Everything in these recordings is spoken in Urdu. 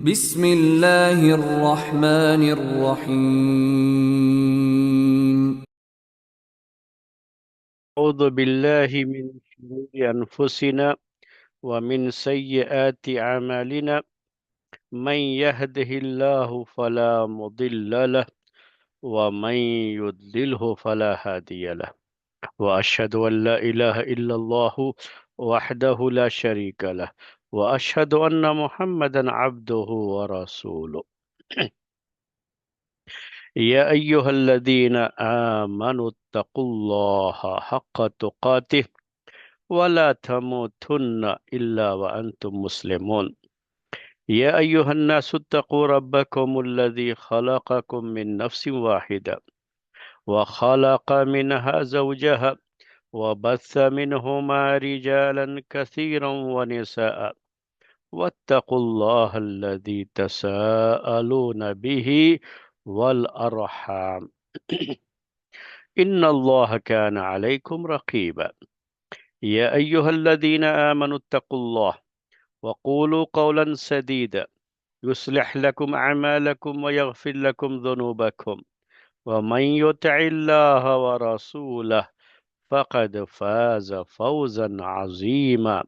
بسم اللہ الرحمن الرحیم۔ أعوذ بالله من شرور أنفسنا ومن سيئات أعمالنا من يهده الله فلا مضل له ومن يضلله فلا هادي له وأشهد أن لا إله إلا الله وحده لا شريك له وأشهد أن محمدا عبده ورسوله يا أيها الذين آمنوا اتقوا الله حق تقاته ولا تموتن إلا وأنتم مسلمون يا أيها الناس اتقوا ربكم الذي خلقكم من نفس واحدة وخلق منها زوجها وبث منهما رجالا كثيرا ونساء واتقوا الله الذي تساءلون به والأرحام إن الله كان عليكم رقيبا يا أيها الذين آمنوا اتقوا الله وقولوا قولا سديدا يصلح لكم أعمالكم ويغفر لكم ذنوبكم ومن يطع الله ورسوله فقد فاز فوزا عظيما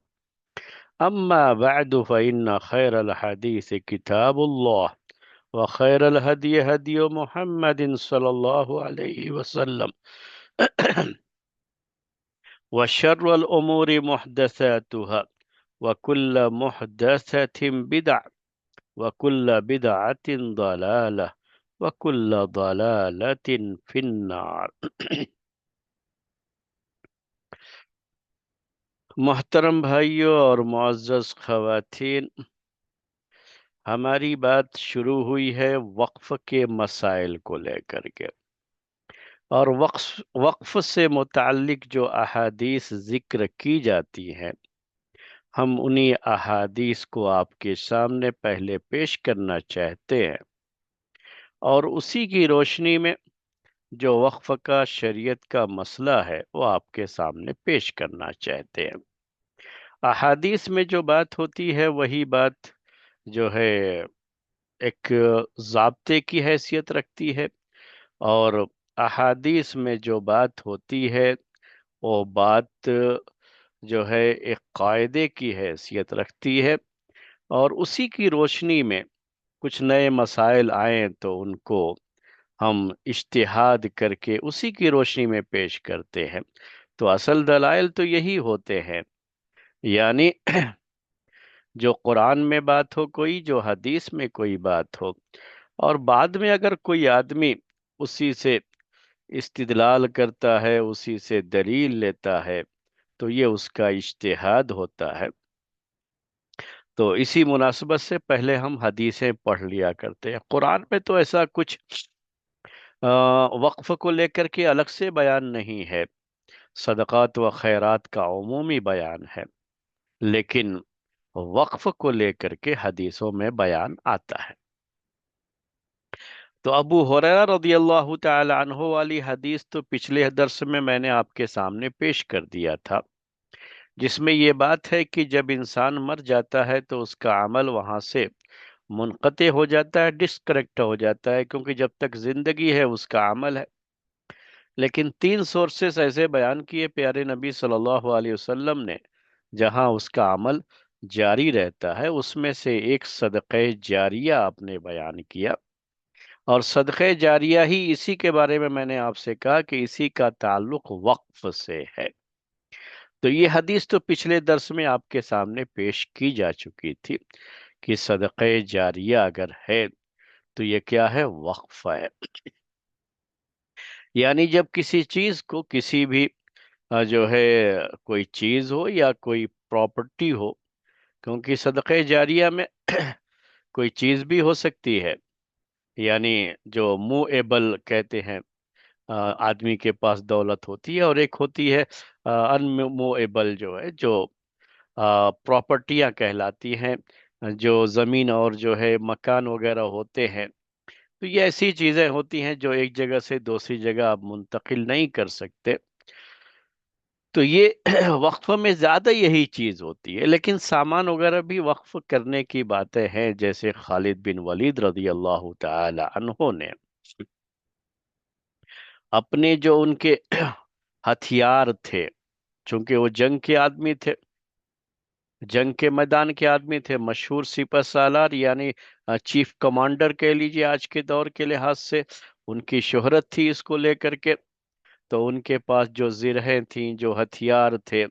أما بعد فإن خير الحديث كتاب الله وخير الهدي هدي محمد صلى الله عليه وسلم وشر الأمور محدثاتها وكل محدثة بدعة وكل بدعة ضلالة وكل ضلالة في النار محترم بھائیوں اور معزز خواتین، ہماری بات شروع ہوئی ہے وقف کے مسائل کو لے کر کے، اور وقف سے متعلق جو احادیث ذکر کی جاتی ہیں، ہم انہی احادیث کو آپ کے سامنے پہلے پیش کرنا چاہتے ہیں، اور اسی کی روشنی میں جو وقف کا شریعت کا مسئلہ ہے وہ آپ کے سامنے پیش کرنا چاہتے ہیں۔ احادیث میں جو بات ہوتی ہے وہی بات جو ہے ایک ضابطے کی حیثیت رکھتی ہے، اور احادیث میں جو بات ہوتی ہے وہ بات جو ہے ایک قاعدے کی حیثیت رکھتی ہے، اور اسی کی روشنی میں کچھ نئے مسائل آئیں تو ان کو ہم اجتہاد کر کے اسی کی روشنی میں پیش کرتے ہیں۔ تو اصل دلائل تو یہی ہوتے ہیں، یعنی جو قرآن میں بات ہو کوئی، جو حدیث میں کوئی بات ہو، اور بعد میں اگر کوئی آدمی اسی سے استدلال کرتا ہے، اسی سے دلیل لیتا ہے، تو یہ اس کا اجتہاد ہوتا ہے۔ تو اسی مناسبت سے پہلے ہم حدیثیں پڑھ لیا کرتے ہیں۔ قرآن میں تو ایسا کچھ وقف کو لے کر کے الگ سے بیان نہیں ہے، صدقات و خیرات کا عمومی بیان ہے، لیکن وقف کو لے کر کے حدیثوں میں بیان آتا ہے۔ تو ابو ہریرہ رضی اللہ تعالی عنہ والی حدیث تو پچھلے درس میں نے آپ کے سامنے پیش کر دیا تھا، جس میں یہ بات ہے کہ جب انسان مر جاتا ہے تو اس کا عمل وہاں سے منقطع ہو جاتا ہے، ڈسکنیکٹ ہو جاتا ہے، کیونکہ جب تک زندگی ہے اس کا عمل ہے۔ لیکن 3 سورسز ایسے بیان کیے پیارے نبی صلی اللہ علیہ وسلم نے جہاں اس کا عمل جاری رہتا ہے، اس میں سے ایک صدقہ جاریہ آپ نے بیان کیا، اور صدقہ جاریہ ہی اسی کے بارے میں نے آپ سے کہا کہ اسی کا تعلق وقف سے ہے۔ تو یہ حدیث تو پچھلے درس میں آپ کے سامنے پیش کی جا چکی تھی کہ صدقہ جاریہ اگر ہے تو یہ کیا ہے؟ وقف ہے۔ یعنی جب کسی چیز کو، کسی بھی جو ہے کوئی چیز ہو یا کوئی پراپرٹی ہو، کیونکہ صدقہ جاریہ میں کوئی چیز بھی ہو سکتی ہے، یعنی جو موویبل کہتے ہیں، آدمی کے پاس دولت ہوتی ہے، اور ایک ہوتی ہے ان موویبل جو ہے، جو پراپرٹیاں کہلاتی ہیں، جو زمین اور جو ہے مکان وغیرہ ہوتے ہیں۔ تو یہ ایسی چیزیں ہوتی ہیں جو ایک جگہ سے دوسری جگہ آپ منتقل نہیں کر سکتے۔ تو یہ وقف میں زیادہ یہی چیز ہوتی ہے، لیکن سامان وغیرہ بھی وقف کرنے کی باتیں ہیں، جیسے خالد بن ولید رضی اللہ تعالی عنہ نے اپنے جو ان کے ہتھیار تھے، چونکہ وہ جنگ کے آدمی تھے، جنگ کے میدان کے آدمی تھے، مشہور سپہ سالار، یعنی چیف کمانڈر کہہ لیجیے آج کے دور کے لحاظ سے، ان کی شہرت تھی اس کو لے کر کے۔ تو ان کے پاس جو زرہیں تھیں، جو ہتھیار تھے،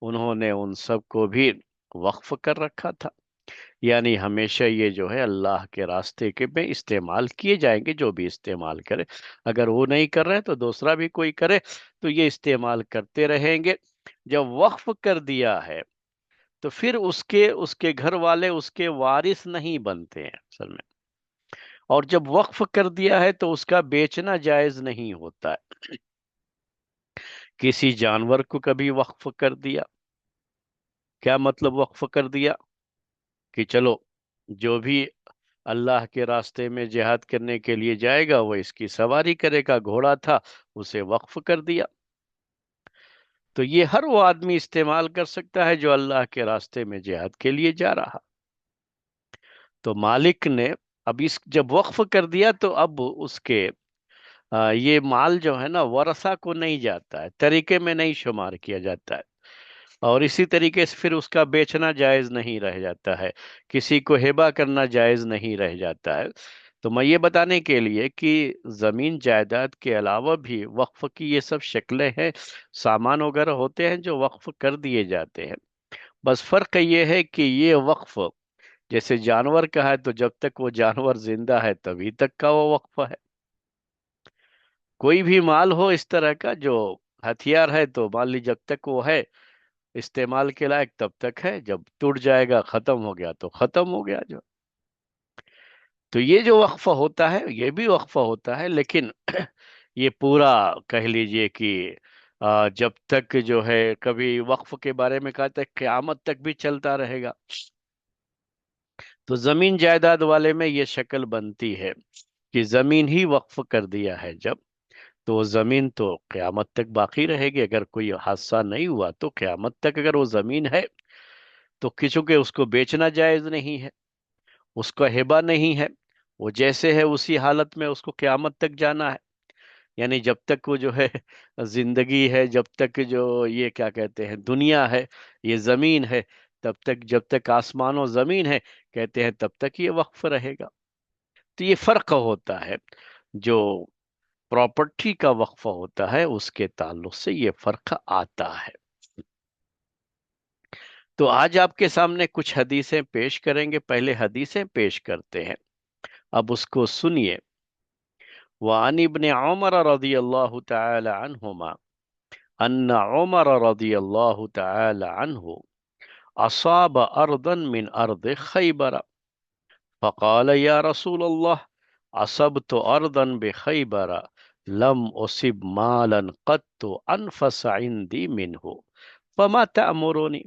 انہوں نے ان سب کو بھی وقف کر رکھا تھا، یعنی ہمیشہ یہ جو ہے اللہ کے راستے کے میں استعمال کیے جائیں گے، جو بھی استعمال کرے، اگر وہ نہیں کر رہے تو دوسرا بھی کوئی کرے تو یہ استعمال کرتے رہیں گے۔ جب وقف کر دیا ہے تو پھر اس کے گھر والے اس کے وارث نہیں بنتے ہیں اصل میں، اور جب وقف کر دیا ہے تو اس کا بیچنا جائز نہیں ہوتا ہے۔ کسی جانور کو کبھی وقف کر دیا، کیا مطلب وقف کر دیا؟ کہ چلو جو بھی اللہ کے راستے میں جہاد کرنے کے لیے جائے گا وہ اس کی سواری کرے گا، گھوڑا تھا اسے وقف کر دیا۔ تو یہ ہر وہ آدمی استعمال کر سکتا ہے جو اللہ کے راستے میں جہاد کے لیے جا رہا۔ تو مالک نے اب جب وقف کر دیا تو اب اس کے یہ مال جو ہے نا ورثہ کو نہیں جاتا ہے، طریقے میں نہیں شمار کیا جاتا ہے، اور اسی طریقے سے پھر اس کا بیچنا جائز نہیں رہ جاتا ہے، کسی کو ہبہ کرنا جائز نہیں رہ جاتا ہے۔ تو میں یہ بتانے کے لیے کہ زمین جائیداد کے علاوہ بھی وقف کی یہ سب شکلیں ہیں، سامان وغیرہ ہوتے ہیں جو وقف کر دیے جاتے ہیں۔ بس فرق یہ ہے کہ یہ وقف جیسے جانور کا ہے تو جب تک وہ جانور زندہ ہے تبھی تک کا وہ وقف ہے۔ کوئی بھی مال ہو اس طرح کا جو ہتھیار ہے تو مان لی جب تک وہ ہے استعمال کے لائق تب تک ہے، جب ٹوٹ جائے گا ختم ہو گیا تو ختم ہو گیا جو۔ تو یہ جو وقفہ ہوتا ہے یہ بھی وقفہ ہوتا ہے، لیکن یہ پورا کہہ لیجئے کہ جب تک جو ہے کبھی وقف کے بارے میں کہا تھا قیامت تک بھی چلتا رہے گا۔ تو زمین جائیداد والے میں یہ شکل بنتی ہے کہ زمین ہی وقف کر دیا ہے جب، تو وہ زمین تو قیامت تک باقی رہے گی، اگر کوئی حادثہ نہیں ہوا تو قیامت تک اگر وہ زمین ہے تو کسی کے اس کو بیچنا جائز نہیں ہے، اس کا ہبہ نہیں ہے، وہ جیسے ہے اسی حالت میں اس کو قیامت تک جانا ہے۔ یعنی جب تک وہ جو ہے زندگی ہے، جب تک جو یہ کیا کہتے ہیں دنیا ہے، یہ زمین ہے، تب تک جب تک آسمان و زمین ہے کہتے ہیں تب تک یہ وقف رہے گا۔ تو یہ فرق ہوتا ہے، جو پراپرٹی کا وقفہ ہوتا ہے اس کے تعلق سے یہ فرق آتا ہے۔ تو آج آپ کے سامنے کچھ حدیثیں پیش کریں گے، پہلے حدیثیں پیش کرتے ہیں، اب اس کو سنیے۔ وعن ابن عمر رضی اللہ تعالی عنہما ان عمر رضی اللہ تعالی عنہ اصاب ارضا من ارض خیبر فقال یا رسول اللہ اصبت ارضا بخیبر لم اصب مالا قط انفس عندي منه فما تأمرونی۔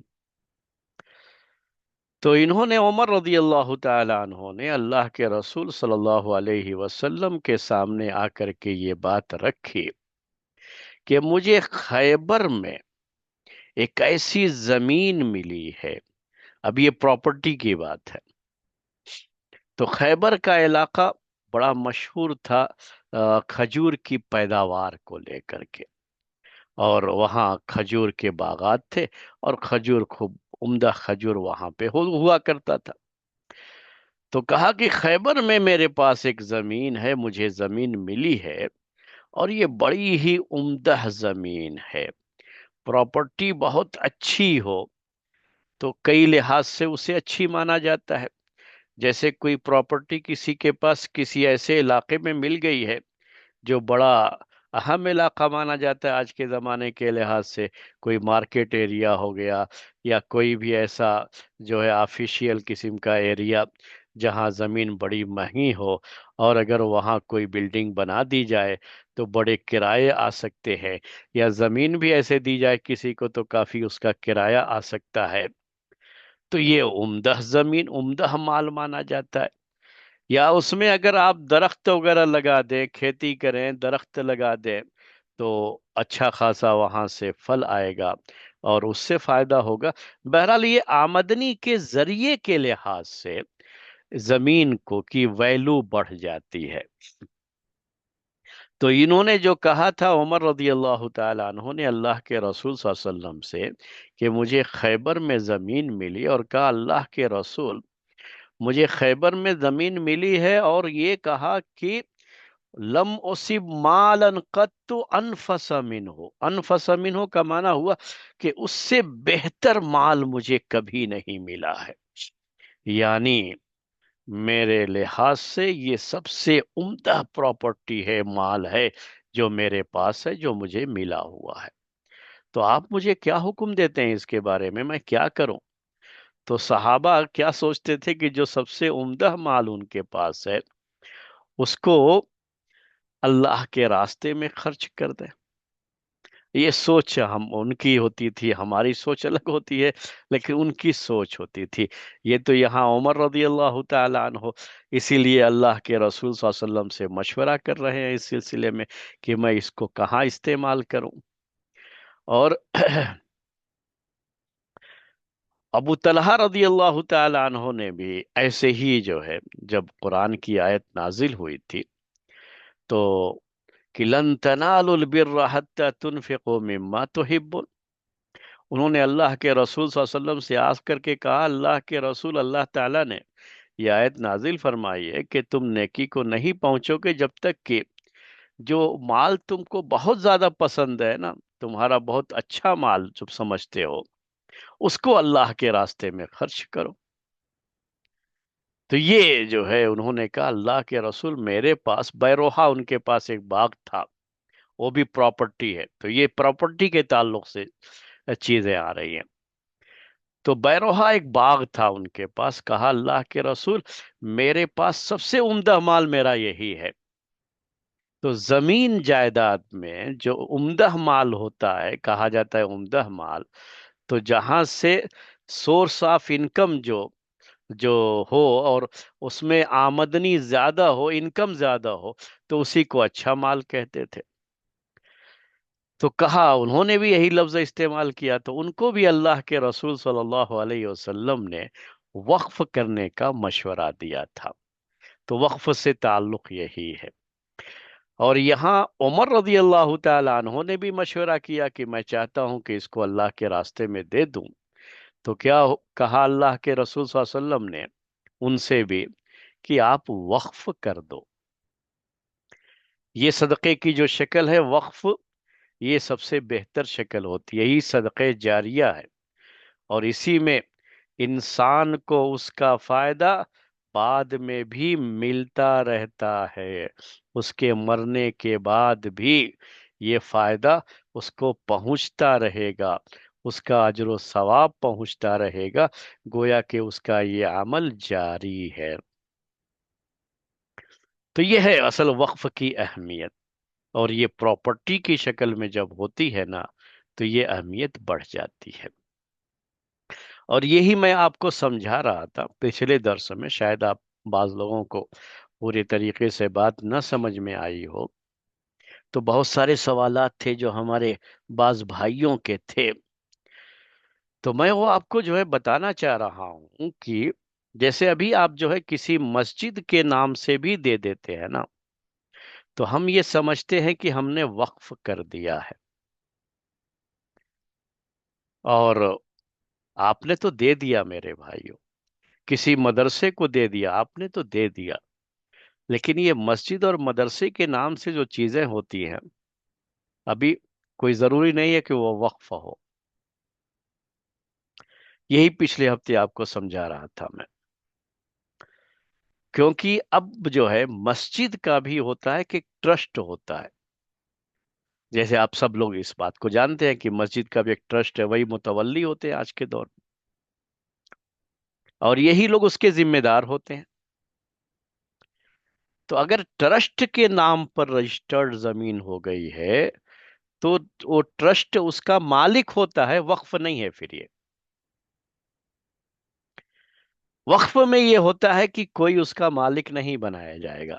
تو انہوں نے عمر رضی اللہ تعالی عنہ نے اللہ کے رسول صلی اللہ علیہ وسلم کے سامنے آ کر کے یہ بات رکھی کہ مجھے خیبر میں ایک ایسی زمین ملی ہے، اب یہ پراپرٹی کی بات ہے۔ تو خیبر کا علاقہ بڑا مشہور تھا کھجور کی پیداوار کو لے کر کے، اور وہاں کھجور کے باغات تھے، اور کھجور خوب عمدہ کھجور وہاں پہ ہوا کرتا تھا۔ تو کہا کہ خیبر میں میرے پاس ایک زمین ہے، مجھے زمین ملی ہے، اور یہ بڑی ہی عمدہ زمین ہے، پراپرٹی بہت اچھی ہو تو کئی لحاظ سے اسے اچھی مانا جاتا ہے۔ جیسے کوئی پراپرٹی کسی کے پاس کسی ایسے علاقے میں مل گئی ہے جو بڑا اہم علاقہ مانا جاتا ہے آج کے زمانے کے لحاظ سے، کوئی مارکیٹ ایریا ہو گیا یا کوئی بھی ایسا جو ہے آفیشیل قسم کا ایریا جہاں زمین بڑی مہنگی ہو، اور اگر وہاں کوئی بلڈنگ بنا دی جائے تو بڑے کرائے آ سکتے ہیں، یا زمین بھی ایسے دی جائے کسی کو تو کافی اس کا کرایہ آ سکتا ہے، تو یہ عمدہ زمین عمدہ مال مانا جاتا ہے۔ یا اس میں اگر آپ درخت وغیرہ لگا دیں، کھیتی کریں، درخت لگا دیں تو اچھا خاصا وہاں سے پھل آئے گا اور اس سے فائدہ ہوگا۔ بہرحال یہ آمدنی کے ذریعے کے لحاظ سے زمین کو کی ویلو بڑھ جاتی ہے۔ تو انہوں نے جو کہا تھا عمر رضی اللہ تعالیٰ عنہ نے اللہ کے رسول صلی اللہ علیہ وسلم سے کہ مجھے خیبر میں زمین ملی، اور کہا اللہ کے رسول مجھے خیبر میں زمین ملی ہے، اور یہ کہا کہ لم اصب مالا قط انفس منہ، انفس منہ کا معنی ہوا کہ اس سے بہتر مال مجھے کبھی نہیں ملا ہے، یعنی میرے لحاظ سے یہ سب سے عمدہ پراپرٹی ہے، مال ہے جو میرے پاس ہے، جو مجھے ملا ہوا ہے۔ تو آپ مجھے کیا حکم دیتے ہیں اس کے بارے میں کیا کروں؟ تو صحابہ کیا سوچتے تھے کہ جو سب سے عمدہ مال ان کے پاس ہے اس کو اللہ کے راستے میں خرچ کر دیں۔ یہ سوچ ہم ان کی ہوتی تھی، ہماری سوچ الگ ہوتی ہے، لیکن ان کی سوچ ہوتی تھی۔ یہ تو یہاں عمر رضی اللہ تعالیٰ عنہ اسی لیے اللہ کے رسول صلی اللہ علیہ وسلم سے مشورہ کر رہے ہیں اس سلسلے میں کہ میں اس کو کہاں استعمال کروں۔ اور ابو طلحہ رضی اللہ تعالیٰ عنہ نے بھی ایسے ہی جو ہے، جب قرآن کی آیت نازل ہوئی تھی تو کہ لن تنالوا البر حتى تنفقوا مما تحبون، انہوں نے اللہ کے رسول صلی اللہ علیہ وسلم سے آس کر کے کہا اللہ کے رسول، اللہ تعالیٰ نے یہ آیت نازل فرمائی ہے کہ تم نیکی کو نہیں پہنچو گے جب تک کہ جو مال تم کو بہت زیادہ پسند ہے نا، تمہارا بہت اچھا مال جو سمجھتے ہو، اس کو اللہ کے راستے میں خرچ کرو۔ تو یہ جو ہے انہوں نے کہا اللہ کے رسول میرے پاس بیروہا، ان کے پاس ایک باغ تھا، وہ بھی پراپرٹی ہے، تو یہ پراپرٹی کے تعلق سے چیزیں آ رہی ہیں۔ تو بیروہا ایک باغ تھا ان کے پاس، کہا اللہ کے رسول میرے پاس سب سے عمدہ مال میرا یہی ہے۔ تو زمین جائیداد میں جو عمدہ مال ہوتا ہے، کہا جاتا ہے عمدہ مال، تو جہاں سے سورس آف انکم جو جو ہو اور اس میں آمدنی زیادہ ہو، انکم زیادہ ہو، تو اسی کو اچھا مال کہتے تھے۔ تو کہا انہوں نے بھی یہی لفظ استعمال کیا، تو ان کو بھی اللہ کے رسول صلی اللہ علیہ وسلم نے وقف کرنے کا مشورہ دیا تھا۔ تو وقف سے تعلق یہی ہے۔ اور یہاں عمر رضی اللہ تعالی عنہ نے بھی مشورہ کیا کہ میں چاہتا ہوں کہ اس کو اللہ کے راستے میں دے دوں۔ تو کیا کہا اللہ کے رسول صلی اللہ علیہ وسلم نے ان سے بھی کہ آپ وقف کر دو۔ یہ صدقے کی جو شکل ہے وقف، یہ سب سے بہتر شکل ہوتی ہے، یہی صدقے جاریہ ہے، اور اسی میں انسان کو اس کا فائدہ بعد میں بھی ملتا رہتا ہے، اس کے مرنے کے بعد بھی یہ فائدہ اس کو پہنچتا رہے گا، اس کا اجر و ثواب پہنچتا رہے گا، گویا کہ اس کا یہ عمل جاری ہے۔ تو یہ ہے اصل وقف کی اہمیت، اور یہ پراپرٹی کی شکل میں جب ہوتی ہے نا تو یہ اہمیت بڑھ جاتی ہے۔ اور یہی میں آپ کو سمجھا رہا تھا پچھلے درس میں، شاید آپ بعض لوگوں کو پورے طریقے سے بات نہ سمجھ میں آئی ہو، تو بہت سارے سوالات تھے جو ہمارے بعض بھائیوں کے تھے، تو میں وہ آپ کو جو ہے بتانا چاہ رہا ہوں کہ جیسے ابھی آپ جو ہے کسی مسجد کے نام سے بھی دے دیتے ہیں نا، تو ہم یہ سمجھتے ہیں کہ ہم نے وقف کر دیا ہے، اور آپ نے تو دے دیا میرے بھائیوں، کسی مدرسے کو دے دیا آپ نے تو دے دیا، لیکن یہ مسجد اور مدرسے کے نام سے جو چیزیں ہوتی ہیں ابھی کوئی ضروری نہیں ہے کہ وہ وقف ہو۔ یہی پچھلے ہفتے آپ کو سمجھا رہا تھا میں، کیونکہ اب جو ہے مسجد کا بھی ہوتا ہے کہ ٹرسٹ ہوتا ہے، جیسے آپ سب لوگ اس بات کو جانتے ہیں کہ مسجد کا بھی ایک ٹرسٹ ہے، وہی متولی ہوتے ہیں آج کے دور میں، اور یہی لوگ اس کے ذمہ دار ہوتے ہیں۔ تو اگر ٹرسٹ کے نام پر رجسٹرڈ زمین ہو گئی ہے تو وہ ٹرسٹ اس کا مالک ہوتا ہے، وقف نہیں ہے۔ پھر یہ وقف میں یہ ہوتا ہے کہ کوئی اس کا مالک نہیں بنایا جائے گا،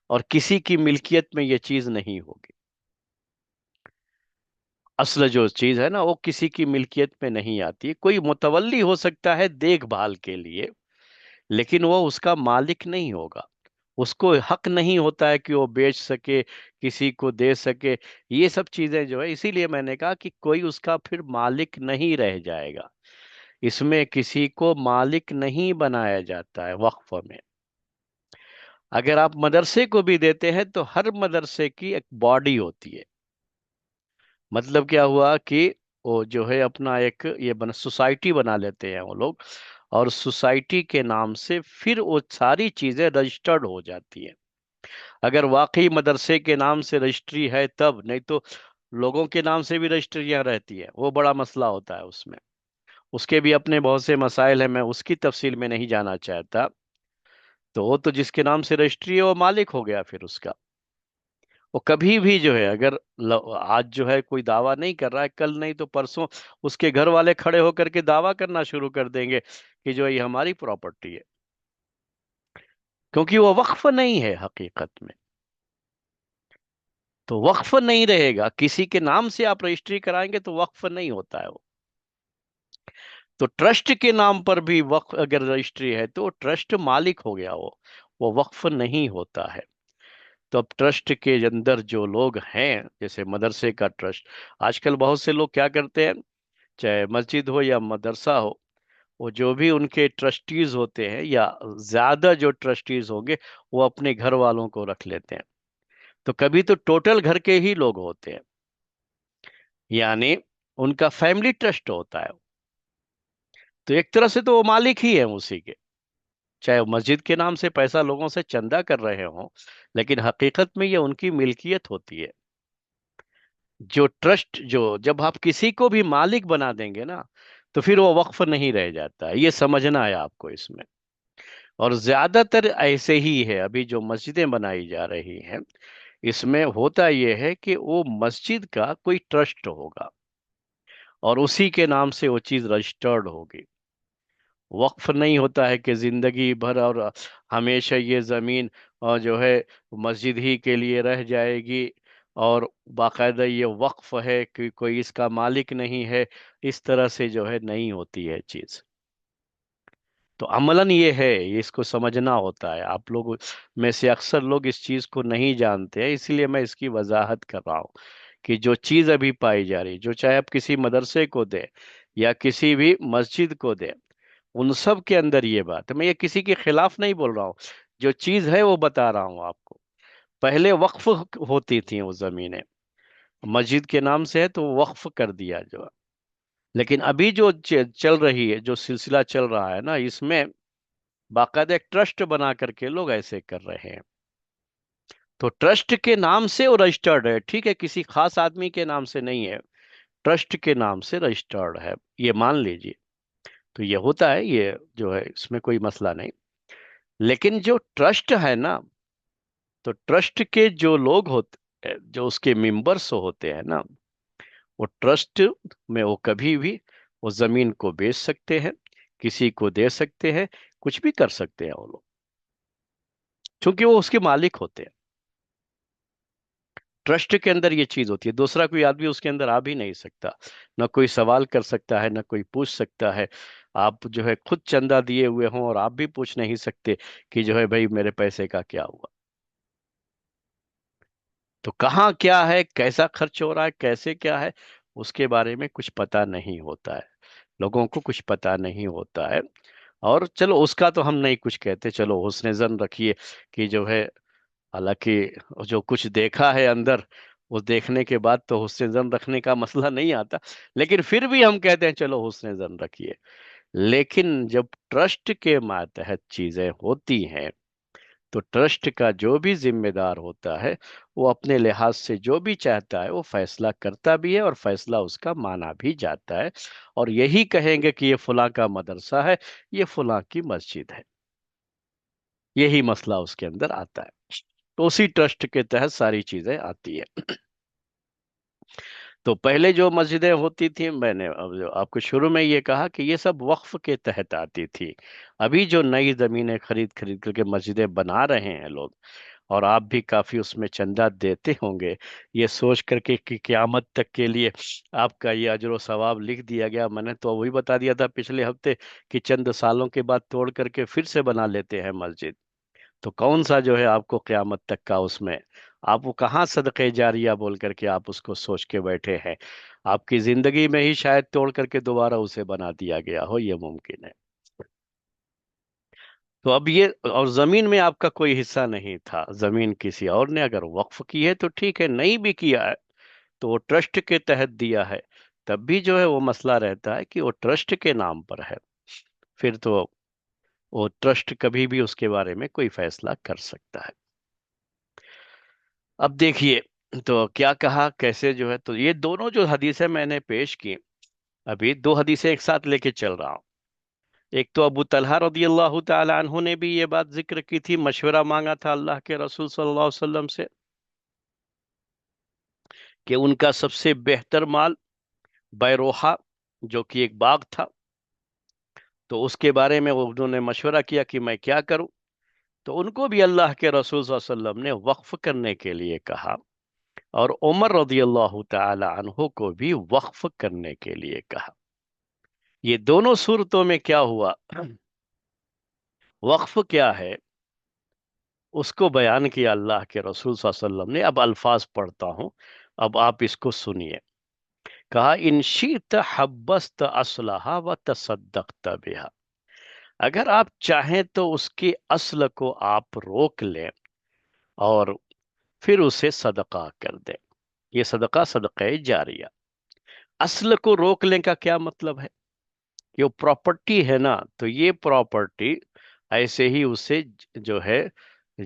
اور کسی کی ملکیت میں یہ چیز نہیں ہوگی۔ اصل جو چیز ہے نا وہ کسی کی ملکیت میں نہیں آتی. کوئی متولی ہو سکتا ہے دیکھ بھال کے لیے، لیکن وہ اس کا مالک نہیں ہوگا. اس کو حق نہیں ہوتا ہے کہ وہ بیچ سکے، کسی کو دے سکے. یہ سب چیزیں جو ہے، اسی لیے میں نے کہا کہ کوئی اس کا پھر مالک نہیں رہ جائے گا. اس میں کسی کو مالک نہیں بنایا جاتا ہے وقف میں. اگر آپ مدرسے کو بھی دیتے ہیں تو ہر مدرسے کی ایک باڈی ہوتی ہے. مطلب کیا ہوا کہ وہ جو ہے اپنا ایک یہ سوسائٹی بنا لیتے ہیں وہ لوگ، اور سوسائٹی کے نام سے پھر وہ ساری چیزیں رجسٹرڈ ہو جاتی ہیں. اگر واقعی مدرسے کے نام سے رجسٹری ہے تب، نہیں تو لوگوں کے نام سے بھی رجسٹریاں رہتی ہیں، وہ بڑا مسئلہ ہوتا ہے اس میں. اس کے بھی اپنے بہت سے مسائل ہیں، میں اس کی تفصیل میں نہیں جانا چاہتا. تو وہ تو جس کے نام سے رجسٹری ہے وہ مالک ہو گیا پھر اس کا. وہ کبھی بھی جو ہے اگر آج جو ہے کوئی دعویٰ نہیں کر رہا ہے، کل نہیں تو پرسوں اس کے گھر والے کھڑے ہو کر کے دعویٰ کرنا شروع کر دیں گے کہ جو یہ ہماری پراپرٹی ہے، کیونکہ وہ وقف نہیں ہے حقیقت میں. تو وقف نہیں رہے گا. کسی کے نام سے آپ رجسٹری کرائیں گے تو وقف نہیں ہوتا ہے وہ. تو ٹرسٹ کے نام پر بھی وقف اگر رجسٹری ہے تو ٹرسٹ مالک ہو گیا وہ وقف نہیں ہوتا ہے. تو اب ٹرسٹ کے اندر جو لوگ ہیں، جیسے مدرسے کا ٹرسٹ، آج کل بہت سے لوگ کیا کرتے ہیں، چاہے مسجد ہو یا مدرسہ ہو، وہ جو بھی ان کے ٹرسٹیز ہوتے ہیں یا زیادہ جو ٹرسٹیز ہوں گے وہ اپنے گھر والوں کو رکھ لیتے ہیں. تو کبھی تو ٹوٹل گھر کے ہی لوگ ہوتے ہیں، یعنی ان کا فیملی ٹرسٹ ہوتا ہے. تو ایک طرح سے تو وہ مالک ہی ہیں اسی کے، چاہے وہ مسجد کے نام سے پیسہ لوگوں سے چندہ کر رہے ہوں، لیکن حقیقت میں یہ ان کی ملکیت ہوتی ہے. جو ٹرسٹ جب آپ کسی کو بھی مالک بنا دیں گے نا تو پھر وہ وقف نہیں رہ جاتا ہے. یہ سمجھنا ہے آپ کو اس میں. اور زیادہ تر ایسے ہی ہے ابھی جو مسجدیں بنائی جا رہی ہیں، اس میں ہوتا یہ ہے کہ وہ مسجد کا کوئی ٹرسٹ ہوگا اور اسی کے نام سے وہ چیز رجسٹرڈ ہوگی. وقف نہیں ہوتا ہے کہ زندگی بھر اور ہمیشہ یہ زمین جو ہے مسجد ہی کے لیے رہ جائے گی، اور باقاعدہ یہ وقف ہے کہ کوئی اس کا مالک نہیں ہے. اس طرح سے جو ہے نہیں ہوتی ہے چیز. تو عملاً یہ ہے، یہ اس کو سمجھنا ہوتا ہے. آپ لوگ میں سے اکثر لوگ اس چیز کو نہیں جانتے ہیں، اسی لیے میں اس کی وضاحت کر رہا ہوں کہ جو چیز ابھی پائی جا رہی، جو چاہے آپ کسی مدرسے کو دیں یا کسی بھی مسجد کو دیں، ان سب کے اندر یہ بات ہے. میں یہ کسی کے خلاف نہیں بول رہا ہوں، جو چیز ہے وہ بتا رہا ہوں آپ کو. پہلے وقف ہوتی تھیں وہ زمینیں، مسجد کے نام سے ہے تو وقف کر دیا جو. لیکن ابھی جو چل رہی ہے، جو سلسلہ چل رہا ہے نا، اس میں باقاعدہ ایک ٹرسٹ بنا کر کے لوگ ایسے کر رہے ہیں. تو ٹرسٹ کے نام سے وہ رجسٹرڈ ہے، ٹھیک ہے، کسی خاص آدمی کے نام سے نہیں ہے، ٹرسٹ کے نام سے رجسٹرڈ ہے، یہ مان لیجیے. تو یہ ہوتا ہے، یہ جو ہے اس میں کوئی مسئلہ نہیں. لیکن جو ٹرسٹ ہے نا، تو ٹرسٹ کے جو لوگ ہوتے، جو اس کے ممبرس ہوتے ہیں نا، وہ ٹرسٹ میں وہ کبھی بھی وہ زمین کو بیچ سکتے ہیں، کسی کو دے سکتے ہیں، کچھ بھی کر سکتے ہیں وہ لوگ، چونکہ وہ اس کے مالک ہوتے ہیں. ٹرسٹ کے اندر یہ چیز ہوتی ہے، دوسرا کوئی آدمی اس کے اندر آ بھی نہیں سکتا، نہ کوئی سوال کر سکتا ہے، نہ کوئی پوچھ سکتا ہے. آپ جو ہے خود چندہ دیے ہوئے ہوں اور آپ بھی پوچھ نہیں سکتے کہ جو ہے بھائی میرے پیسے کا کیا ہوا. تو کہاں کیا ہے، کیسا خرچ ہو رہا ہے، کیسے کیا ہے، اس کے بارے میں کچھ پتا نہیں ہوتا ہے. لوگوں کو کچھ پتا نہیں ہوتا ہے. اور چلو اس کا تو ہم نہیں کچھ کہتے، چلو حسن ظن رکھیے کہ جو ہے، حالانکہ جو کچھ دیکھا ہے اندر، اس دیکھنے کے بعد تو حسن ظن رکھنے کا مسئلہ نہیں آتا، لیکن پھر بھی ہم کہتے ہیں چلو حسن ظن رکھیے. لیکن جب ٹرسٹ کے ماتحت چیزیں ہوتی ہیں تو ٹرسٹ کا جو بھی ذمہ دار ہوتا ہے وہ اپنے لحاظ سے جو بھی چاہتا ہے وہ فیصلہ کرتا بھی ہے، اور فیصلہ اس کا مانا بھی جاتا ہے. اور یہی کہیں گے کہ یہ فلاں کا مدرسہ ہے، یہ فلاں کی مسجد ہے، یہی مسئلہ اس کے اندر آتا ہے. تو اسی ٹرسٹ کے تحت ساری چیزیں آتی ہیں. تو پہلے جو مسجدیں ہوتی تھیں، میں نے اب جو آپ کو شروع میں یہ کہا کہ یہ سب وقف کے تحت آتی تھی. ابھی جو نئی زمینیں خرید خرید کر کے مسجدیں بنا رہے ہیں لوگ، اور آپ بھی کافی اس میں چندہ دیتے ہوں گے، یہ سوچ کر کے کہ قیامت تک کے لیے آپ کا یہ اجر و ثواب لکھ دیا گیا۔ میں نے تو وہی بتا دیا تھا پچھلے ہفتے کہ چند سالوں کے بعد توڑ کر کے پھر سے بنا لیتے ہیں مسجد، تو کون سا جو ہے آپ کو قیامت تک کا اس میں، آپ وہ کہاں صدقہ جاریہ بول کر کے آپ اس کو سوچ کے بیٹھے ہیں؟ آپ کی زندگی میں ہی شاید توڑ کر کے دوبارہ اسے بنا دیا گیا ہو، یہ ممکن ہے۔ تو اب یہ، اور زمین میں آپ کا کوئی حصہ نہیں تھا، زمین کسی اور نے اگر وقف کی ہے تو ٹھیک ہے، نہیں بھی کیا ہے تو وہ ٹرسٹ کے تحت دیا ہے، تب بھی جو ہے وہ مسئلہ رہتا ہے کہ وہ ٹرسٹ کے نام پر ہے، پھر تو وہ ٹرسٹ کبھی بھی اس کے بارے میں کوئی فیصلہ کر سکتا ہے۔ اب دیکھیے، تو کیا کہا کیسے جو ہے، تو یہ دونوں جو حدیثیں میں نے پیش کی، ابھی دو حدیثیں ایک ساتھ لے کے چل رہا ہوں۔ ایک تو ابو طلحہ رضی اللہ تعالی عنہ نے بھی یہ بات ذکر کی تھی، مشورہ مانگا تھا اللہ کے رسول صلی اللہ علیہ وسلم سے کہ ان کا سب سے بہتر مال بیروحا، جو کہ ایک باغ تھا، تو اس کے بارے میں انہوں نے مشورہ کیا کہ میں کیا کروں، تو ان کو بھی اللہ کے رسول صلی اللہ علیہ وسلم نے وقف کرنے کے لیے کہا، اور عمر رضی اللہ تعالی عنہ کو بھی وقف کرنے کے لیے کہا۔ یہ دونوں صورتوں میں کیا ہوا، وقف کیا ہے اس کو بیان کیا اللہ کے رسول صلی اللہ علیہ وسلم نے۔ اب الفاظ پڑھتا ہوں، اب آپ اس کو سنیے۔ کہا ان شئت حبست اصلها وتصدقت بها، اگر آپ چاہیں تو اس کے اصل کو آپ روک لیں اور پھر اسے صدقہ کر دیں، یہ صدقہ جاریہ۔ اصل کو روک لیں کا کیا مطلب ہے؟ یہ پراپرٹی ہے نا، تو یہ پراپرٹی ایسے ہی اسے جو ہے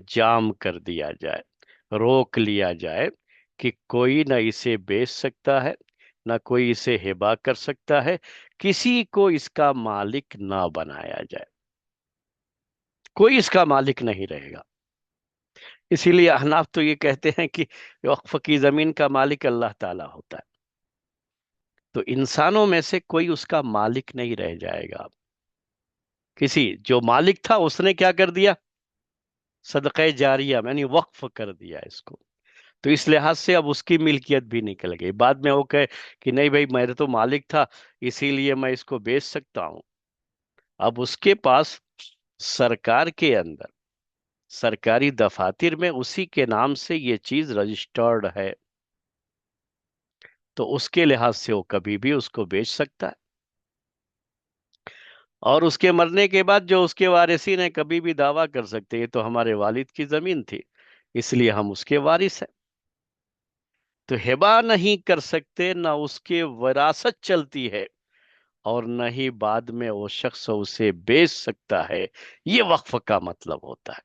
جام کر دیا جائے، روک لیا جائے کہ کوئی نہ اسے بیچ سکتا ہے، نہ کوئی اسے ہبا کر سکتا ہے، کسی کو اس کا مالک نہ بنایا جائے، کوئی اس کا مالک نہیں رہے گا۔ اسی لیے احناف تو یہ کہتے ہیں کہ وقف کی زمین کا مالک اللہ تعالیٰ ہوتا ہے، تو انسانوں میں سے کوئی اس کا مالک نہیں رہ جائے گا۔ کسی جو مالک تھا اس نے کیا کر دیا؟ صدقہ جاریہ یعنی وقف کر دیا اس کو، تو اس لحاظ سے اب اس کی ملکیت بھی نکل گئی۔ بعد میں وہ کہے کہ نہیں بھائی میرے تو مالک تھا اسی لیے میں اس کو بیچ سکتا ہوں، اب اس کے پاس سرکار کے اندر سرکاری دفاتر میں اسی کے نام سے یہ چیز رجسٹرڈ ہے، تو اس کے لحاظ سے وہ کبھی بھی اس کو بیچ سکتا ہے، اور اس کے مرنے کے بعد جو اس کے وارثین ہیں کبھی بھی دعویٰ کر سکتے یہ تو ہمارے والد کی زمین تھی اس لیے ہم اس کے وارث ہیں، تو ہبا نہیں کر سکتے، نہ اس کے وراثت چلتی ہے، اور نہ ہی بعد میں وہ شخص اسے بیچ سکتا ہے۔ یہ وقف کا مطلب ہوتا ہے،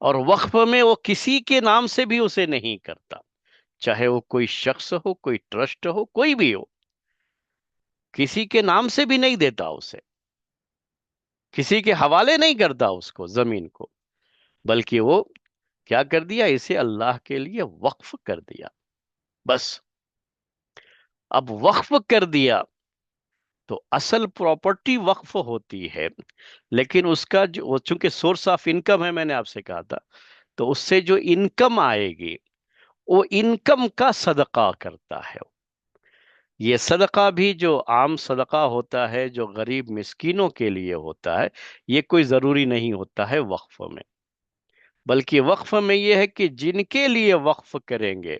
اور وقف میں وہ کسی کے نام سے بھی اسے نہیں کرتا، چاہے وہ کوئی شخص ہو، کوئی ٹرسٹ ہو، کوئی بھی ہو، کسی کے نام سے بھی نہیں دیتا اسے، کسی کے حوالے نہیں کرتا اس کو زمین کو، بلکہ وہ کیا کر دیا، اسے اللہ کے لیے وقف کر دیا بس۔ اب وقف کر دیا تو اصل پراپرٹی وقف ہوتی ہے، لیکن اس کا جو چونکہ سورس آف انکم ہے، میں نے آپ سے کہا تھا، تو اس سے جو انکم آئے گی وہ انکم کا صدقہ کرتا ہے۔ یہ صدقہ بھی جو عام صدقہ ہوتا ہے جو غریب مسکینوں کے لیے ہوتا ہے، یہ کوئی ضروری نہیں ہوتا ہے وقف میں، بلکہ وقف میں یہ ہے کہ جن کے لیے وقف کریں گے،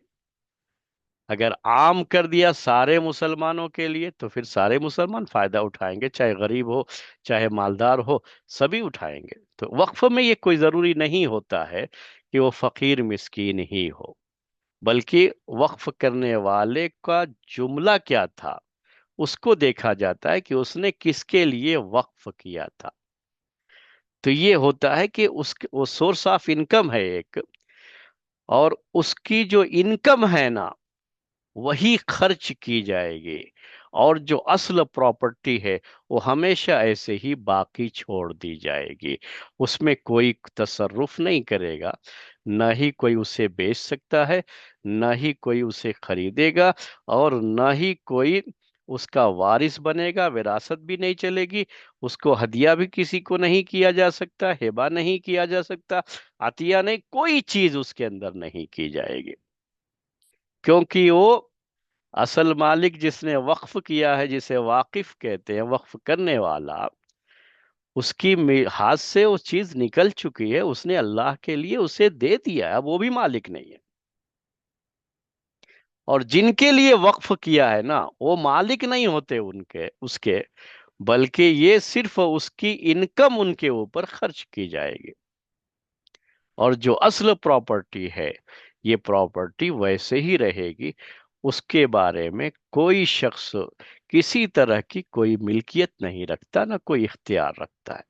اگر عام کر دیا سارے مسلمانوں کے لیے تو پھر سارے مسلمان فائدہ اٹھائیں گے، چاہے غریب ہو چاہے مالدار ہو، سبھی اٹھائیں گے۔ تو وقف میں یہ کوئی ضروری نہیں ہوتا ہے کہ وہ فقیر مسکین ہی ہو، بلکہ وقف کرنے والے کا جملہ کیا تھا اس کو دیکھا جاتا ہے کہ اس نے کس کے لیے وقف کیا تھا۔ تو یہ ہوتا ہے کہ وہ سورس آف انکم ہے ایک، اور اس کی جو انکم ہے نا وہی خرچ کی جائے گی، اور جو اصل پراپرٹی ہے وہ ہمیشہ ایسے ہی باقی چھوڑ دی جائے گی، اس میں کوئی تصرف نہیں کرے گا، نہ ہی کوئی اسے بیچ سکتا ہے، نہ ہی کوئی اسے خریدے گا، اور نہ ہی کوئی اس کا وارث بنے گا، وراثت بھی نہیں چلے گی، اس کو ہدیہ بھی کسی کو نہیں کیا جا سکتا، ہبہ نہیں کیا جا سکتا، عطیہ نہیں، کوئی چیز اس کے اندر نہیں کی جائے گی، کیونکہ وہ اصل مالک جس نے وقف کیا ہے، جسے واقف کہتے ہیں، وقف کرنے والا، اس کی ہاتھ سے وہ چیز نکل چکی ہے، اس نے اللہ کے لیے اسے دے دیا ہے، اب وہ بھی مالک نہیں ہے۔ اور جن کے لیے وقف کیا ہے نا، وہ مالک نہیں ہوتے اس کے، بلکہ یہ صرف اس کی انکم ان کے اوپر خرچ کی جائے گی، اور جو اصل پراپرٹی ہے، یہ پراپرٹی ویسے ہی رہے گی، اس کے بارے میں کوئی شخص کسی طرح کی کوئی ملکیت نہیں رکھتا، نہ کوئی اختیار رکھتا ہے۔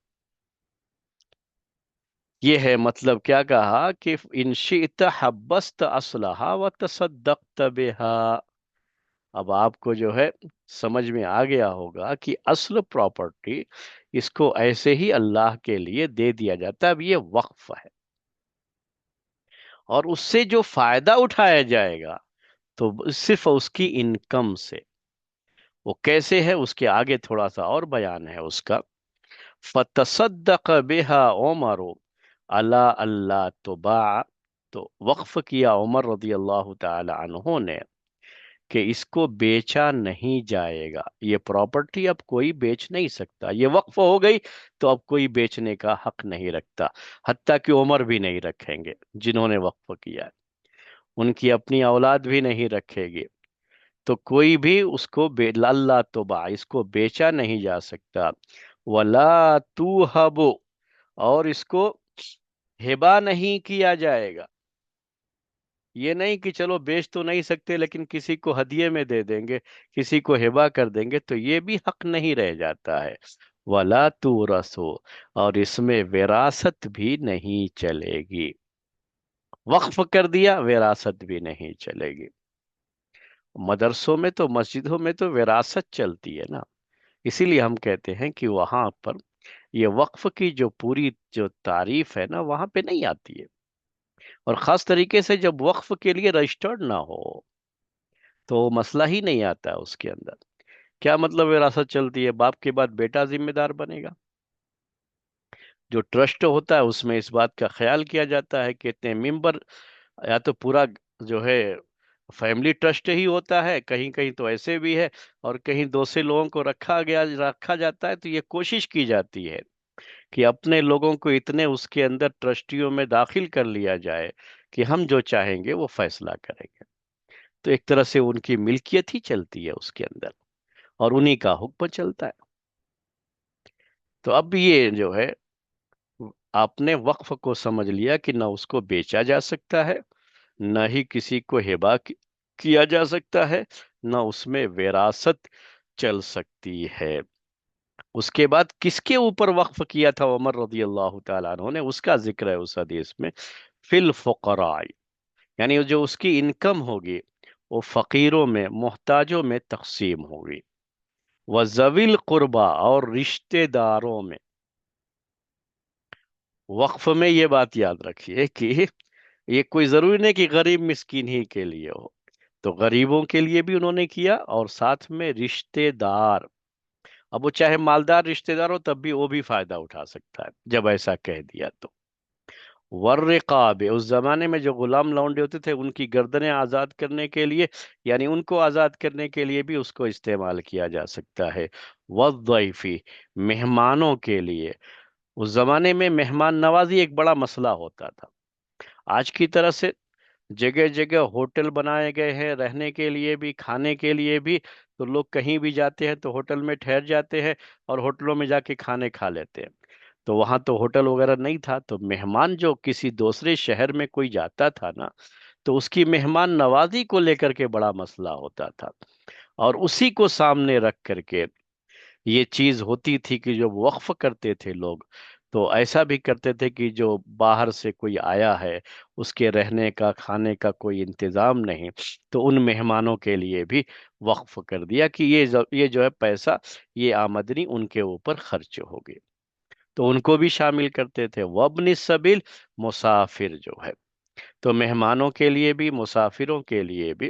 یہ ہے مطلب کیا کہا کہ ان شئت حبست اصلها وتصدقت بها۔ اب آپ کو جو ہے سمجھ میں آ گیا ہوگا کہ اصل پراپرٹی اس کو ایسے ہی اللہ کے لیے دے دیا جاتا ہے، اب یہ وقف ہے، اور اس سے جو فائدہ اٹھایا جائے گا تو صرف اس کی انکم سے، وہ کیسے ہے اس کے آگے تھوڑا سا اور بیان ہے اس کا۔ فتصدق بها عمر علی اللہ تباع، تو وقف کیا عمر رضی اللہ تعالی عنہ نے کہ اس کو بیچا نہیں جائے گا، یہ پراپرٹی اب کوئی بیچ نہیں سکتا، یہ وقف ہو گئی تو اب کوئی بیچنے کا حق نہیں رکھتا، حتیٰ کہ عمر بھی نہیں رکھیں گے جنہوں نے وقف کیا ہے، ان کی اپنی اولاد بھی نہیں رکھے گی، تو کوئی بھی اس کو اللہ توبہ، اس کو بیچا نہیں جا سکتا، ولا توہب، اور اس کو ہبا نہیں کیا جائے گا، یہ نہیں کہ چلو بیچ تو نہیں سکتے لیکن کسی کو ہدیے میں دے دیں گے، کسی کو ہبا کر دیں گے، تو یہ بھی حق نہیں رہ جاتا ہے، ولا تورثو، اور اس میں وراثت بھی نہیں چلے گی، وقف کر دیا وراثت بھی نہیں چلے گی۔ مدرسوں میں تو مسجدوں میں تو وراثت چلتی ہے نا، اسی لیے ہم کہتے ہیں کہ وہاں پر یہ وقف کی جو پوری جو تعریف ہے نا وہاں پہ نہیں آتی ہے، اور خاص طریقے سے جب وقف کے لیے رجسٹرڈ نہ ہو تو مسئلہ ہی نہیں آتا ہے اس کے اندر۔ کیا مطلب وراثت چلتی ہے؟ باپ کے بعد بیٹا ذمہ دار بنے گا، جو ٹرسٹ ہوتا ہے اس میں اس بات کا خیال کیا جاتا ہے کہ اتنے ممبر، یا تو پورا جو ہے فیملی ٹرسٹ ہی ہوتا ہے، کہیں کہیں تو ایسے بھی ہے، اور کہیں دوسرے لوگوں کو رکھا جاتا ہے، تو یہ کوشش کی جاتی ہے کہ اپنے لوگوں کو اتنے اس کے اندر ٹرسٹیوں میں داخل کر لیا جائے کہ ہم جو چاہیں گے وہ فیصلہ کریں گے، تو ایک طرح سے ان کی ملکیت ہی چلتی ہے اس کے اندر، اور انہی کا حکم چلتا ہے۔ تو اب یہ جو ہے آپ نے وقف کو سمجھ لیا کہ نہ اس کو بیچا جا سکتا ہے، نہ ہی کسی کو ہبا کیا جا سکتا ہے، نہ اس میں وراثت چل سکتی ہے۔ اس کے بعد کس کے اوپر وقف کیا تھا عمر رضی اللہ تعالیٰ عنہ نے، اس کا ذکر ہے اس حدیث میں، فی الفقراء، یعنی جو اس کی انکم ہوگی وہ فقیروں میں، محتاجوں میں تقسیم ہوگی، وذوی القربا، اور رشتہ داروں میں۔ وقف میں یہ بات یاد رکھیے کہ یہ کوئی ضروری نہیں کہ غریب مسکین ہی کے لیے ہو، تو غریبوں کے لیے بھی انہوں نے کیا، اور ساتھ میں رشتہ دار، اب وہ چاہے مالدار رشتہ دار ہو تب بھی وہ بھی فائدہ اٹھا سکتا ہے جب ایسا کہہ دیا تو۔ والرقاب، اس زمانے میں جو غلام لونڈے ہوتے تھے ان کی گردنیں آزاد کرنے کے لیے، یعنی ان کو آزاد کرنے کے لیے بھی اس کو استعمال کیا جا سکتا ہے۔ والضیفی، مہمانوں کے لیے، اس زمانے میں مہمان نوازی ایک بڑا مسئلہ ہوتا تھا، آج کی طرح سے جگہ جگہ ہوٹل بنائے گئے ہیں رہنے کے لیے بھی، کھانے کے لیے بھی، تو لوگ کہیں بھی جاتے ہیں تو ہوٹل میں ٹھہر جاتے ہیں اور ہوٹلوں میں جا کے کھانے کھا لیتے ہیں، تو وہاں تو ہوٹل وغیرہ نہیں تھا، تو مہمان جو کسی دوسرے شہر میں کوئی جاتا تھا نا، تو اس کی مہمان نوازی کو لے کر کے بڑا مسئلہ ہوتا تھا، اور اسی کو سامنے رکھ کر کے یہ چیز ہوتی تھی کہ جو وقف کرتے تھے لوگ، تو ایسا بھی کرتے تھے کہ جو باہر سے کوئی آیا ہے، اس کے رہنے کا کھانے کا کوئی انتظام نہیں، تو ان مہمانوں کے لیے بھی وقف کر دیا کہ یہ جو ہے پیسہ، یہ آمدنی ان کے اوپر خرچ ہوگی، تو ان کو بھی شامل کرتے تھے۔ وابن السبیل، مسافر جو ہے، تو مہمانوں کے لیے بھی، مسافروں کے لیے بھی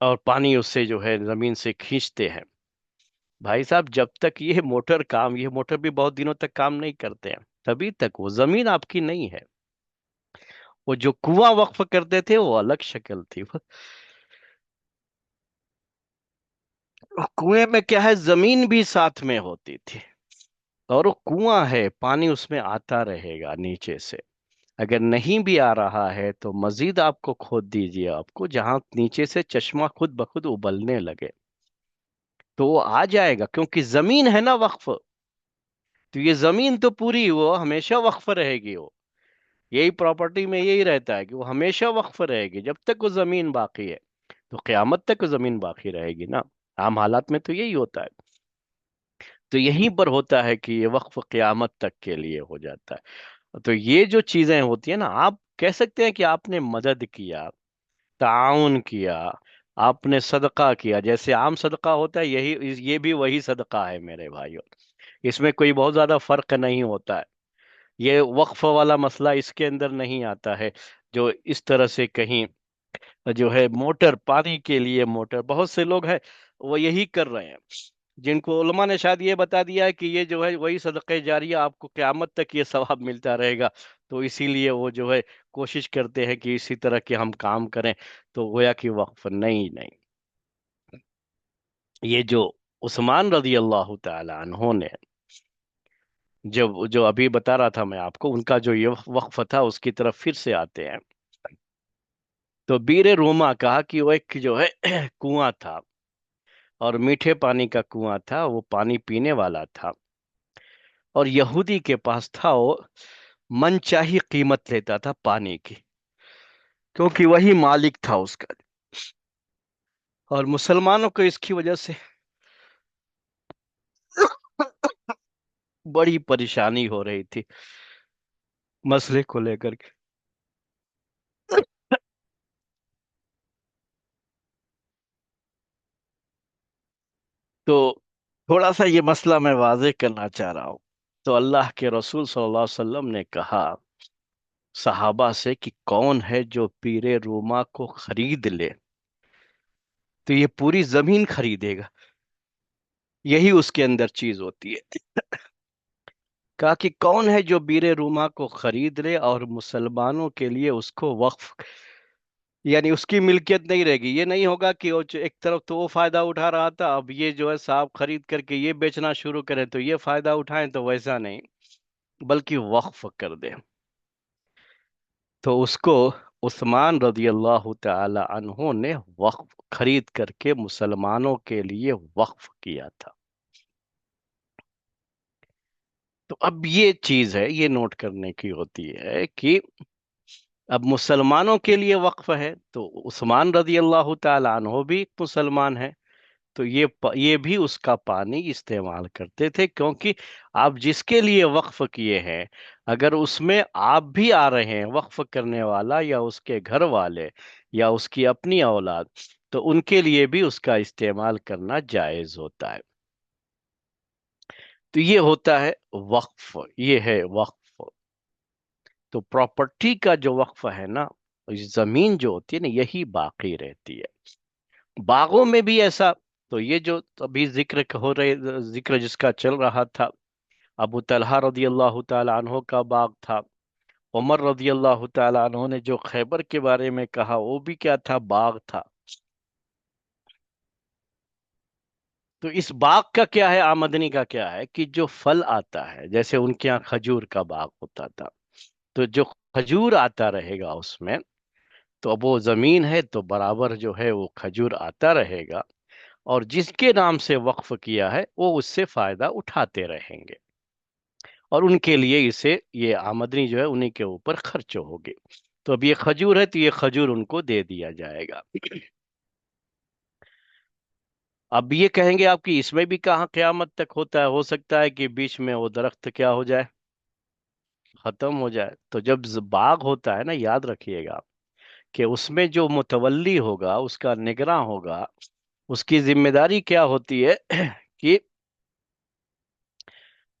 اور پانی اس سے جو ہے زمین سے کھینچتے ہیں. بھائی صاحب جب تک یہ موٹر بھی بہت دنوں تک کام نہیں کرتے ہیں، تبھی تک وہ زمین آپ کی نہیں ہے. وہ جو کنواں وقف کرتے تھے وہ الگ شکل تھی. کنویں میں کیا ہے، زمین بھی ساتھ میں ہوتی تھی، اور وہ کنواں ہے، پانی اس میں آتا رہے گا نیچے سے. اگر نہیں بھی آ رہا ہے تو مزید آپ کو کھود دیجیے، آپ کو جہاں نیچے سے چشمہ خود بخود ابلنے لگے تو وہ آ جائے گا، کیونکہ زمین ہے نا وقف. تو یہ زمین تو پوری وہ ہمیشہ وقف رہے گی. وہ یہی پراپرٹی میں یہی رہتا ہے کہ وہ ہمیشہ وقف رہے گی جب تک وہ زمین باقی ہے. تو قیامت تک وہ زمین باقی رہے گی نا. عام حالات میں تو یہی ہوتا ہے. تو یہیں پر ہوتا ہے کہ یہ وقف قیامت تک کے لیے ہو جاتا ہے. تو یہ جو چیزیں ہوتی ہیں نا، آپ کہہ سکتے ہیں کہ آپ نے مدد کیا، تعاون کیا، آپ نے صدقہ کیا. جیسے عام صدقہ ہوتا ہے، یہ بھی وہی صدقہ ہے میرے بھائیوں. اس میں کوئی بہت زیادہ فرق نہیں ہوتا ہے. یہ وقف والا مسئلہ اس کے اندر نہیں آتا ہے، جو اس طرح سے کہیں جو ہے موٹر، پانی کے لیے موٹر. بہت سے لوگ ہیں وہ یہی کر رہے ہیں، جن کو علماء نے شاید یہ بتا دیا ہے کہ یہ جو ہے وہی صدقہ جاریہ، آپ کو قیامت تک یہ ثواب ملتا رہے گا. تو اسی لیے وہ جو ہے کوشش کرتے ہیں کہ اسی طرح کے ہم کام کریں. تو گویا کہ وقف نہیں، نہیں. یہ جو عثمان رضی اللہ تعالی عنہ نے جو ابھی بتا رہا تھا میں آپ کو، ان کا جو یہ وقف تھا اس کی طرف پھر سے آتے ہیں. تو بیر روما کہا کہ وہ ایک جو ہے کنواں تھا، اور میٹھے پانی کا کنواں تھا، وہ پانی پینے والا تھا. اور یہودی کے پاس تھا، وہ من چاہی قیمت لیتا تھا پانی کی، کیونکہ وہی مالک تھا اس کا. اور مسلمانوں کو اس کی وجہ سے بڑی پریشانی ہو رہی تھی مسئلے کو لے کر کے. تو تھوڑا سا یہ مسئلہ میں واضح کرنا چاہ رہا ہوں. تو اللہ کے رسول صلی اللہ علیہ وسلم نے کہا صحابہ سے کہ کون ہے جو پیر روما کو خرید لے تو یہ پوری زمین خریدے گا. یہی اس کے اندر چیز ہوتی ہے. کہا کہ کون ہے جو بیر روما کو خرید لے اور مسلمانوں کے لیے اس کو وقف، یعنی اس کی ملکیت نہیں رہے گی. یہ نہیں ہوگا کہ ایک طرف تو وہ فائدہ اٹھا رہا تھا، اب یہ جو ہے صاحب خرید کر کے یہ بیچنا شروع کریں تو یہ فائدہ اٹھائیں. تو ویسا نہیں، بلکہ وقف کر دیں. تو اس کو عثمان رضی اللہ تعالی عنہ نے وقف خرید کر کے مسلمانوں کے لیے وقف کیا تھا. تو اب یہ چیز ہے، یہ نوٹ کرنے کی ہوتی ہے کہ اب مسلمانوں کے لیے وقف ہے، تو عثمان رضی اللہ تعالی عنہ بھی مسلمان ہے. تو یہ بھی اس کا پانی استعمال کرتے تھے، کیونکہ آپ جس کے لیے وقف کیے ہیں، اگر اس میں آپ بھی آ رہے ہیں وقف کرنے والا، یا اس کے گھر والے، یا اس کی اپنی اولاد، تو ان کے لیے بھی اس کا استعمال کرنا جائز ہوتا ہے. تو یہ ہوتا ہے وقف، یہ ہے وقف. تو پراپرٹی کا جو وقف ہے نا، زمین جو ہوتی ہے نا یہی باقی رہتی ہے. باغوں میں بھی ایسا. تو یہ جو ابھی ذکر جس کا چل رہا تھا، ابو طلحہ رضی اللہ تعالی عنہ کا باغ تھا. عمر رضی اللہ تعالی عنہ نے جو خیبر کے بارے میں کہا، وہ بھی کیا تھا؟ باغ تھا. تو اس باغ کا کیا ہے، آمدنی کا کیا ہے کہ جو پھل آتا ہے، جیسے ان کے یہاں کھجور کا باغ ہوتا تھا، تو جو کھجور آتا رہے گا اس میں، تو اب وہ زمین ہے تو برابر جو ہے وہ کھجور آتا رہے گا. اور جس کے نام سے وقف کیا ہے وہ اس سے فائدہ اٹھاتے رہیں گے، اور ان کے لیے یہ آمدنی جو ہے انہی کے اوپر خرچ ہوگی. تو اب یہ کھجور ہے تو یہ کھجور ان کو دے دیا جائے گا. اب یہ کہیں گے آپ کی اس میں بھی کہاں قیامت تک ہوتا ہے؟ ہو سکتا ہے کہ بیچ میں وہ درخت کیا ہو جائے، ختم ہو جائے. تو جب باغ ہوتا ہے نا، یاد رکھیے گا کہ اس میں جو متولی ہوگا، اس کا نگراں ہوگا، اس کی ذمہ داری کیا ہوتی ہے کہ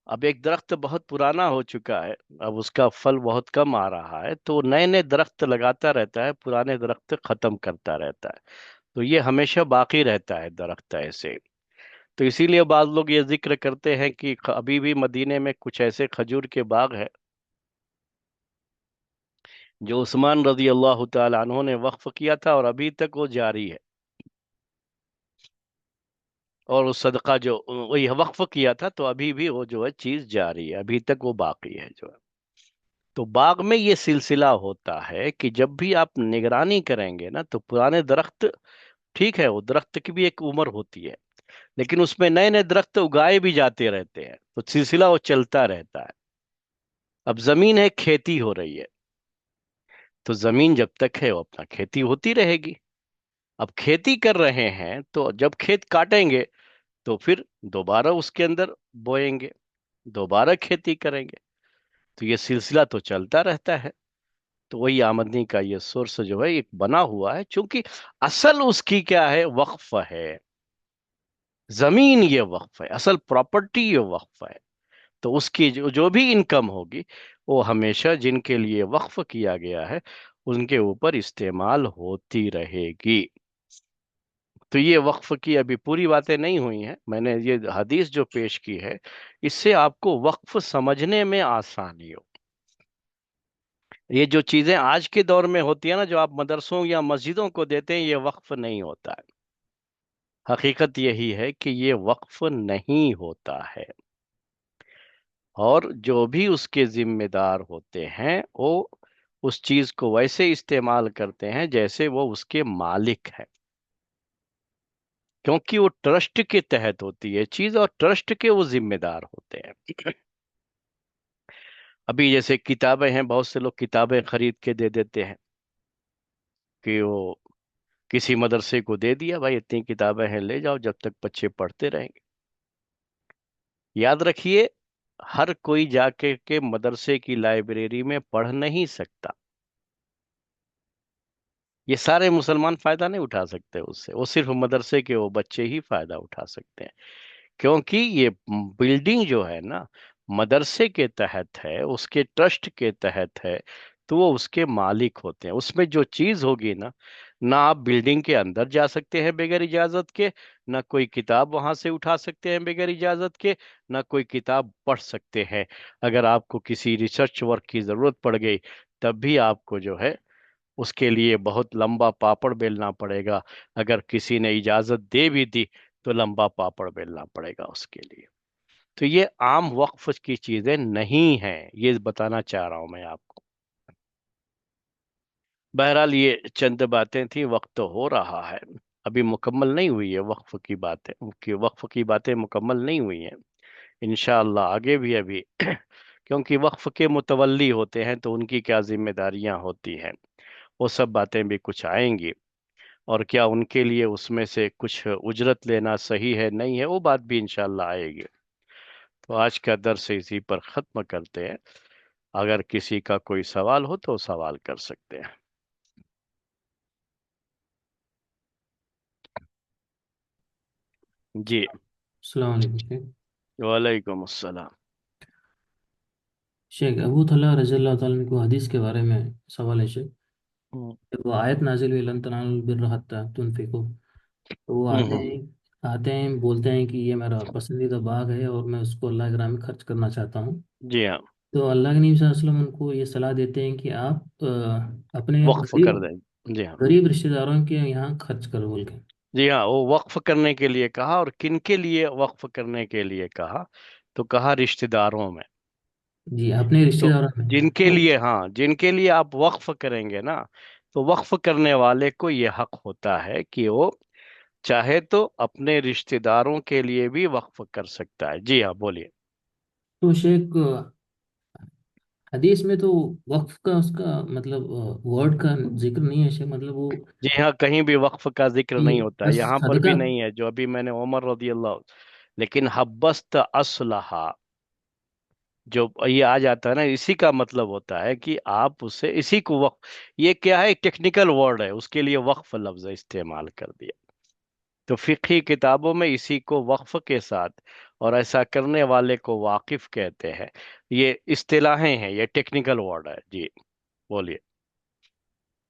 اب ایک درخت بہت پرانا ہو چکا ہے، اب اس کا پھل بہت کم آ رہا ہے، تو نئے نئے درخت لگاتا رہتا ہے، پرانے درخت ختم کرتا رہتا ہے. تو یہ ہمیشہ باقی رہتا ہے درخت ایسے. تو اسی لیے بعض لوگ یہ ذکر کرتے ہیں کہ ابھی بھی مدینے میں کچھ ایسے کھجور کے باغ ہے جو عثمان رضی اللہ تعالی عنہ نے وقف کیا تھا اور ابھی تک وہ جاری ہے. اور وہ صدقہ جو وہی وقف کیا تھا تو ابھی بھی وہ جو ہے چیز جاری ہے، ابھی تک وہ باقی ہے جو ہے. تو باغ میں یہ سلسلہ ہوتا ہے کہ جب بھی آپ نگرانی کریں گے نا تو پرانے درخت، ٹھیک ہے وہ درخت کی بھی ایک عمر ہوتی ہے، لیکن اس میں نئے نئے درخت اگائے بھی جاتے رہتے ہیں، تو سلسلہ وہ چلتا رہتا ہے. اب زمین ہے، کھیتی ہو رہی ہے، تو زمین جب تک ہے وہ اپنا کھیتی ہوتی رہے گی. اب کھیتی کر رہے ہیں تو جب کھیت کاٹیں گے تو پھر دوبارہ اس کے اندر بوئیں گے، دوبارہ کھیتی کریں گے، تو یہ سلسلہ تو چلتا رہتا ہے. تو وہی آمدنی کا یہ سورس جو ہے ایک بنا ہوا ہے، چونکہ اصل اس کی کیا ہے، وقف ہے. زمین یہ وقف ہے، اصل پراپرٹی یہ وقف ہے. تو اس کی جو بھی انکم ہوگی وہ ہمیشہ جن کے لیے وقف کیا گیا ہے ان کے اوپر استعمال ہوتی رہے گی. تو یہ وقف کی ابھی پوری باتیں نہیں ہوئی ہیں، میں نے یہ حدیث جو پیش کی ہے اس سے آپ کو وقف سمجھنے میں آسانی ہو. یہ جو چیزیں آج کے دور میں ہوتی ہیں نا، جو آپ مدرسوں یا مسجدوں کو دیتے ہیں، یہ وقف نہیں ہوتا ہے. حقیقت یہی ہے کہ یہ وقف نہیں ہوتا ہے. اور جو بھی اس کے ذمہ دار ہوتے ہیں وہ اس چیز کو ویسے استعمال کرتے ہیں جیسے وہ اس کے مالک ہے، کیونکہ وہ ٹرسٹ کے تحت ہوتی ہے چیز اور ٹرسٹ کے وہ ذمہ دار ہوتے ہیں. ابھی جیسے کتابیں ہیں، بہت سے لوگ کتابیں خرید کے دے دیتے ہیں کہ وہ کسی مدرسے کو دے دیا، بھائی اتنی کتابیں ہیں لے جاؤ جب تک بچے پڑھتے رہیں گے. یاد رکھیے ہر کوئی جا کے مدرسے کی لائبریری میں پڑھ نہیں سکتا. یہ سارے مسلمان فائدہ نہیں اٹھا سکتے اس سے، وہ صرف مدرسے کے وہ بچے ہی فائدہ اٹھا سکتے ہیں. کیونکہ یہ بلڈنگ جو ہے نا مدرسے کے تحت ہے، اس کے ٹرسٹ کے تحت ہے، تو وہ اس کے مالک ہوتے ہیں. اس میں جو چیز ہوگی نا، نہ آپ بلڈنگ کے اندر جا سکتے ہیں بغیر اجازت کے، نہ کوئی کتاب وہاں سے اٹھا سکتے ہیں بغیر اجازت کے، نہ کوئی کتاب پڑھ سکتے ہیں. اگر آپ کو کسی ریسرچ ورک کی ضرورت پڑ گئی تب بھی آپ کو جو ہے اس کے لیے بہت لمبا پاپڑ بیلنا پڑے گا. اگر کسی نے اجازت دے بھی دی تو لمبا پاپڑ بیلنا پڑے گا اس کے لیے. تو یہ عام وقف کی چیزیں نہیں ہیں، یہ بتانا چاہ رہا ہوں میں آپ کو. بہرحال یہ چند باتیں تھیں، وقت تو ہو رہا ہے، ابھی مکمل نہیں ہوئی ہے وقف کی باتیں، وقف کی باتیں مکمل نہیں ہوئی ہیں. انشاءاللہ آگے بھی ابھی کیونکہ وقف کے متولی ہوتے ہیں تو ان کی کیا ذمہ داریاں ہوتی ہیں، وہ سب باتیں بھی کچھ آئیں گی. اور کیا ان کے لیے اس میں سے کچھ اجرت لینا صحیح ہے نہیں ہے، وہ بات بھی انشاءاللہ آئے گی. تو آج کا درس اسی پر ختم کرتے ہیں. اگر کسی کا کوئی سوال ہو تو سوال کر سکتے ہیں. جی. السلام علیکم شیخ. وعلیکم السلام. شیخ ابو طلحہ رضی اللہ تعالیٰ عنہ کو حدیث کے بارے میں سوال ہے شیخ. ہم، جب وہ آیت نازل ہوئی لن تنالوا البر حتی تنفقوا، تو وہ ہم، آتے ہیں بولتے ہیں کہ یہ میرا پسندیدہ باغ ہے اور میں اس کو اللہ کے راہ میں خرچ کرنا چاہتا ہوں. جی ہاں، تو اللہ کے نبی صلی اللہ علیہ وسلم ان کو یہ صلاح دیتے ہیں کہ آپ اپنے وقف غریب کر دیں. جی ہاں. غریب رشتہ داروں کے یہاں خرچ کرو بول کے. جی ہاں، وہ وقف کرنے کے لیے کہا، اور کن کے لیے وقف کرنے کے لیے کہا؟ تو کہا رشتہ داروں میں. جی اپنے رشتہ تو داروں میں. جن کے تو لیے، ہاں جن کے لیے آپ وقف کریں گے نا، تو وقف کرنے والے کو یہ حق ہوتا ہے کہ وہ چاہے تو اپنے رشتہ داروں کے لیے بھی وقف کر سکتا ہے. جی ہاں بولیے. تو شیخ حدیث میں تو وقف کا اس کا مطلب ورڈ کا ذکر نہیں ہے شیخ، مطلب وہ جی ہاں، کہیں بھی وقف کا ذکر کہ نہیں ہوتا ہے، بس یہاں پر بھی صدقہ. نہیں ہے جو ابھی میں نے عمر رضی اللہ. لیکن حبست اصلحہ جو یہ آ جاتا ہے نا، اسی کا مطلب ہوتا ہے کہ آپ اسے اسی کو وقف، یہ کیا ہے، ٹیکنیکل ورڈ ہے، اس کے لیے وقف لفظ استعمال کر دیا. تو فقہی کتابوں میں اسی کو وقف کے ساتھ اور ایسا کرنے والے کو واقف کہتے ہیں. یہ اصطلاحیں ہیں، یہ ٹیکنیکل ورڈ ہے. جی بولیے.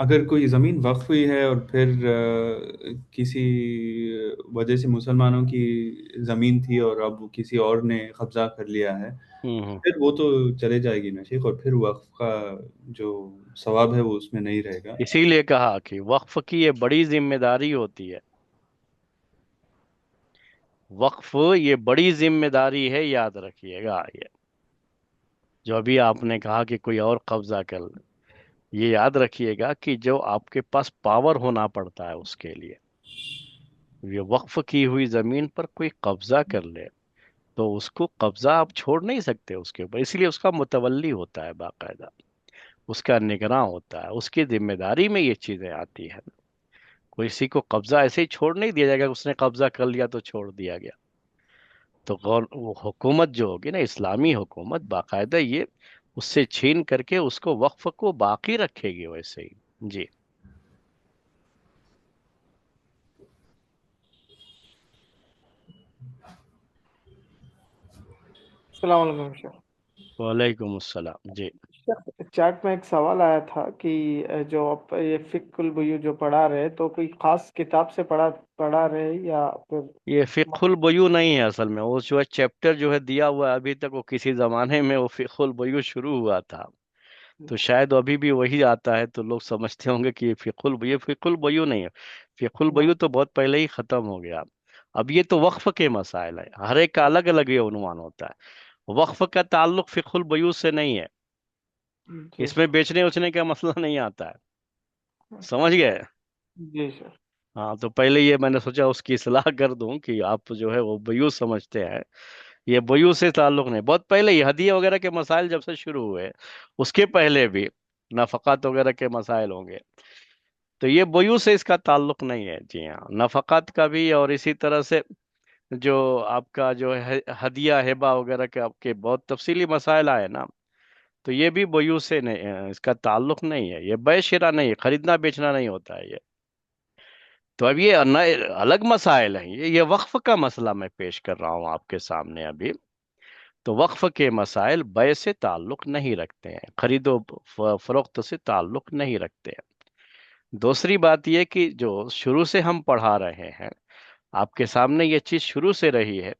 اگر کوئی زمین وقف ہوئی ہے اور پھر کسی وجہ سے مسلمانوں کی زمین تھی اور اب کسی اور نے قبضہ کر لیا ہے، ہوں پھر وہ تو چلے جائے گی نا شیخ، اور پھر وقف کا جو ثواب ہے وہ اس میں نہیں رہے گا۔ اسی لیے کہا کہ وقف کی یہ بڑی ذمہ داری ہوتی ہے، وقف یہ بڑی ذمہ داری ہے، یاد رکھیے گا یہ جو ابھی آپ نے کہا کہ کوئی اور قبضہ کر لے، یہ یاد رکھیے گا کہ جو آپ کے پاس پاور ہونا پڑتا ہے اس کے لیے، یہ وقف کی ہوئی زمین پر کوئی قبضہ کر لے تو اس کو قبضہ آپ چھوڑ نہیں سکتے اس کے اوپر، اس لیے اس کا متولی ہوتا ہے باقاعدہ، اس کا نگراں ہوتا ہے، اس کی ذمہ داری میں یہ چیزیں آتی ہیں۔ کوئی کسی کو قبضہ ایسے ہی چھوڑ نہیں دیا جائے گا، اس نے قبضہ کر لیا تو چھوڑ دیا گیا۔ تو وہ حکومت جو ہوگی نا، اسلامی حکومت، باقاعدہ یہ اس سے چھین کر کے اس کو وقف کو باقی رکھے گی ویسے ہی۔ جی السلام علیکم شیخ۔ وعلیکم السلام۔ جی شیخ، چیٹ میں ایک سوال آیا تھا کہ جو آپ یہ فقہ البیوع جو پڑھا رہے تو کوئی خاص کتاب سے پڑھا رہے یا پھر یہ فقہ البیوع نہیں ہے اصل میں، وہ جو ہے چیپٹر جو ہے دیا ہوا ہے ابھی تک، وہ کسی زمانے میں وہ فقہ البیوع شروع ہوا تھا، تو شاید ابھی بھی وہی آتا ہے، تو لوگ سمجھتے ہوں گے کہ یہ فقہ البیوع نہیں ہے، فقہ البیوع تو بہت پہلے ہی ختم ہو گیا۔ اب یہ تو وقف کے مسائل ہے، ہر ایک کا الگ الگ یہ عنوان ہوتا ہے، وقف کا تعلق فقہ البیوع سے نہیں ہے، جی اس میں بیچنے اچنے کا مسئلہ نہیں آتا ہے، سمجھ گئے؟ جی سر۔ ہاں، تو پہلے یہ میں نے سوچا اس کی اصلاح کر دوں کہ آپ جو ہے وہ بیوع سمجھتے ہیں، یہ بیوع سے تعلق نہیں، بہت پہلے ہی ہدیہ وغیرہ کے مسائل جب سے شروع ہوئے، اس کے پہلے بھی نفقات وغیرہ کے مسائل ہوں گے، تو یہ بیوع سے اس کا تعلق نہیں ہے۔ جی ہاں، نفقات کا بھی، اور اسی طرح سے جو آپ کا جو ہے ہدیہ ہبہ وغیرہ کے آپ کے بہت تفصیلی مسائل آئے نا، تو یہ بھی بیوع سے نہیں، اس کا تعلق نہیں ہے، یہ بے شرا نہیں ہے، خریدنا بیچنا نہیں ہوتا ہے یہ۔ تو اب یہ الگ مسائل ہیں، یہ وقف کا مسئلہ میں پیش کر رہا ہوں آپ کے سامنے ابھی، تو وقف کے مسائل بے سے تعلق نہیں رکھتے ہیں، خرید و فروخت سے تعلق نہیں رکھتے ہیں۔ دوسری بات یہ کہ جو شروع سے ہم پڑھا رہے ہیں، آپ کے سامنے یہ چیز شروع سے رہی ہے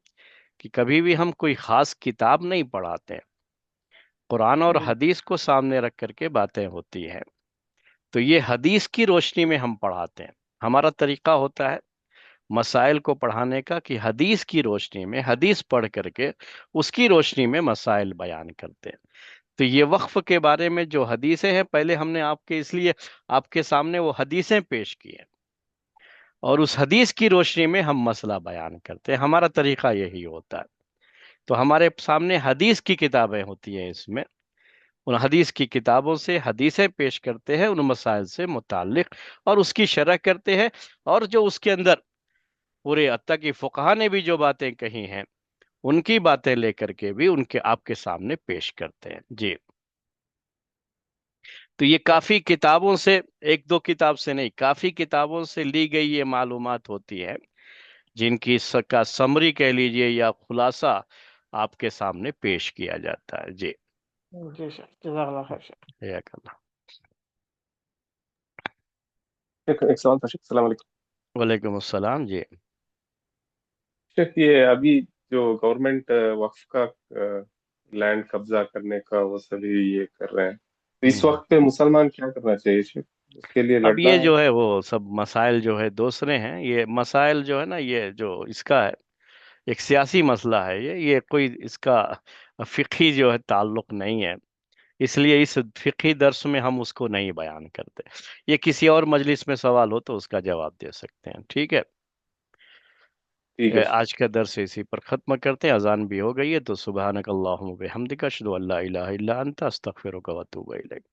کہ کبھی بھی ہم کوئی خاص کتاب نہیں پڑھاتے ہیں، قرآن اور حدیث کو سامنے رکھ کر کے باتیں ہوتی ہیں، تو یہ حدیث کی روشنی میں ہم پڑھاتے ہیں، ہمارا طریقہ ہوتا ہے مسائل کو پڑھانے کا کہ حدیث کی روشنی میں، حدیث پڑھ کر کے اس کی روشنی میں مسائل بیان کرتے ہیں۔ تو یہ وقف کے بارے میں جو حدیثیں ہیں، پہلے ہم نے آپ کے اس لیے آپ کے سامنے وہ حدیثیں پیش کی ہیں، اور اس حدیث کی روشنی میں ہم مسئلہ بیان کرتے ہیں، ہمارا طریقہ یہی ہوتا ہے۔ تو ہمارے سامنے حدیث کی کتابیں ہوتی ہیں، اس میں ان حدیث کی کتابوں سے حدیثیں پیش کرتے ہیں ان مسائل سے متعلق، اور اس کی شرح کرتے ہیں، اور جو اس کے اندر پورے حتیٰ کہ فقہا نے بھی جو باتیں کہی ہیں ان کی باتیں لے کر کے بھی ان کے آپ کے سامنے پیش کرتے ہیں۔ جی، تو یہ کافی کتابوں سے، ایک دو کتاب سے نہیں، کافی کتابوں سے لی گئی یہ معلومات ہوتی ہے، جن کی کا سمری کہہ لیجئے یا خلاصہ آپ کے سامنے پیش کیا جاتا ہے۔ جی، جی سر، جزاک اللہ خیر شیخ۔ حیاک اللہ۔ ایک سوال تھا شیخ، السلام علیکم۔ وعلیکم السلام۔ جی شیخ، یہ ابھی جو گورنمنٹ وقف کا لینڈ قبضہ کرنے کا وہ سبھی یہ کر رہے ہیں، تو اس ہم۔ وقت پہ مسلمان کیا کرنا چاہیے شیخ؟ اس کے لیے اب لڑنا یہ ہے؟ جو ہے وہ سب مسائل جو ہے دوسرے ہیں، یہ مسائل جو ہے نا، یہ جو اس کا ہے ایک سیاسی مسئلہ ہے، یہ کوئی اس کا فقہی جو ہے تعلق نہیں ہے، اس لیے اس فقہی درس میں ہم اس کو نہیں بیان کرتے، یہ کسی اور مجلس میں سوال ہو تو اس کا جواب دے سکتے ہیں، ٹھیک ہے؟ ٹھیک ہے شیخ۔ آج کا درس اسی پر ختم کرتے ہیں، اذان بھی ہو گئی ہے، تو سبحانک اللہم و بحمدک، اشہدو ان لا الہ الا انت، استغفرک و اتوب الیک۔